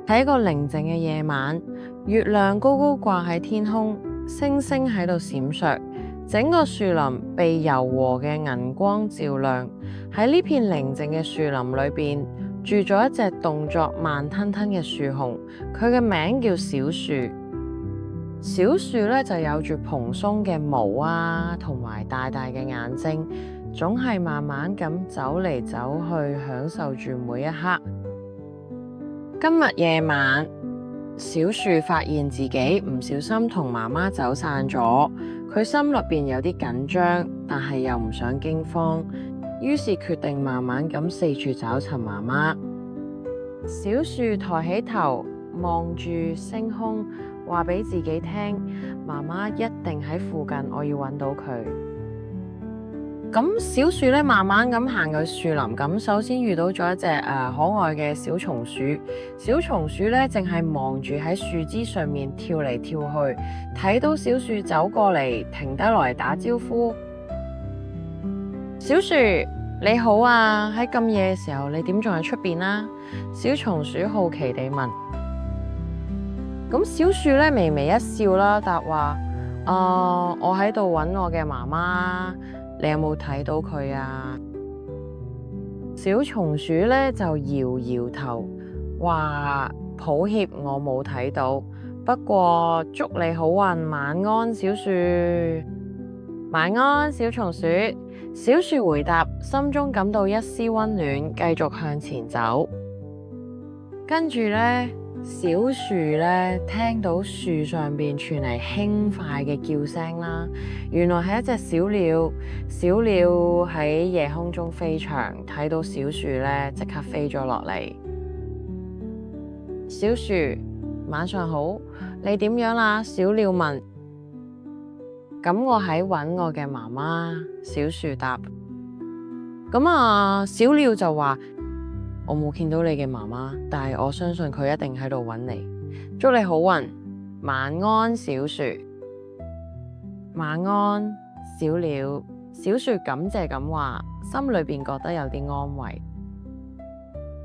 喺一個寧靜嘅夜晚，月亮高高掛喺天空，星星喺度閃爍，整個樹林被柔和嘅銀光照亮。喺呢片寧靜嘅樹林裏邊，住咗一隻動作慢吞吞嘅樹熊，佢嘅名叫小樹。小樹咧就有住蓬鬆嘅毛啊，同埋大大嘅眼睛，總係慢慢咁走嚟走去，享受住每一刻。今日夜晚，小樹發現自己唔小心同媽媽走散咗，佢心入邊有啲緊張，但係又唔想驚慌，於是決定慢慢咁四處找尋媽媽。小樹抬起頭望住星空，話俾自己聽，媽媽一定喺附近，我要揾到佢。咁小樹咧慢慢咁行去樹林，咁首先遇到咗一隻可愛嘅小松鼠。小松鼠咧淨係望住喺樹枝上面跳嚟跳去，睇到小樹走過嚟，停低落嚟打招呼。小樹你好啊，喺咁夜嘅時候，你點仲喺出邊啦？小松鼠好奇地問。咁小樹咧微微一笑啦，答話：我喺度揾我嘅媽媽。你有冇睇到佢啊？小松鼠咧就搖搖頭，話抱歉，我冇睇到。不過祝你好運，晚安，小樹。晚安，小松鼠。小樹回答，心中感到一絲溫暖，繼續向前走。跟住咧，小樹咧聽到樹上邊傳嚟輕快嘅叫聲啦，原來係一隻小鳥。小鳥喺夜空中飛翔，睇到小樹咧即刻飛咗落嚟。小樹，晚上好，你點樣啦？小鳥問。咁我喺揾我嘅媽媽。小樹答。咁小鳥就話。我冇見到你嘅媽媽，但係我相信佢一定喺度揾你。祝你好運，晚安，小樹。晚安，小鳥。小樹感謝咁話，心裏邊覺得有啲安慰。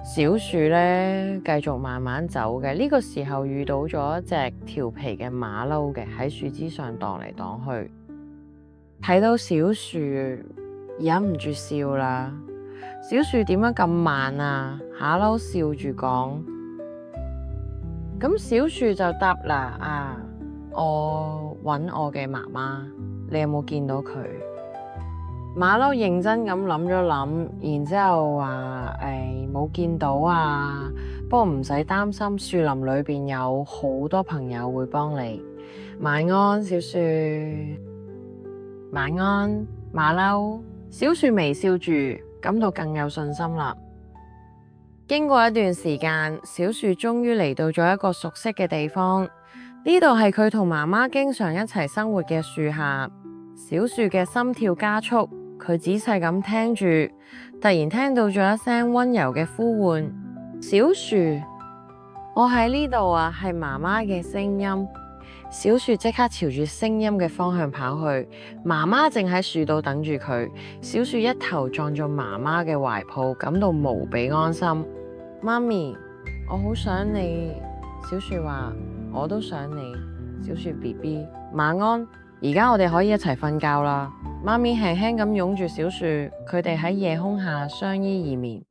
小樹咧繼續慢慢走嘅，呢個時候遇到咗一隻調皮嘅馬騮嘅，喺樹枝上蕩嚟蕩去，睇到小樹忍唔住笑啦。小樹點樣咁慢啊？馬騮笑住講。咁小樹就答啦，我揾我嘅媽媽，你有冇見到佢？馬騮認真咁諗咗諗，然之後話冇見到啊，不過唔使擔心，樹林裏邊有好多朋友會幫你。晚安，小樹。晚安，馬騮。小樹微笑住，感到更有信心啦。經過一段時間，小樹終於嚟到咗一個熟悉嘅地方。呢度係佢同媽媽經常一齊生活嘅樹下。小樹嘅心跳加速，佢仔細咁聽住，突然聽到咗一聲溫柔嘅呼喚：小樹，我喺呢度啊，係媽媽嘅聲音。小樹即刻朝住聲音嘅方向跑去，媽媽正喺樹度等住佢。小樹一頭撞進媽媽嘅懷抱，感到無比安心。媽咪，我好想你。小樹話：我都想你。小樹 BB， 晚安。而家我哋可以一齊瞓覺啦。媽咪輕輕咁擁住小樹，佢哋喺夜空下相依而眠。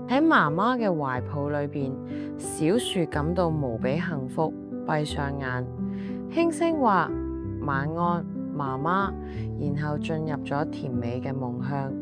喺媽媽嘅懷抱裏邊，小樹感到無比幸福，閉上眼，輕聲話晚安，媽媽，然後進入咗甜美嘅夢鄉。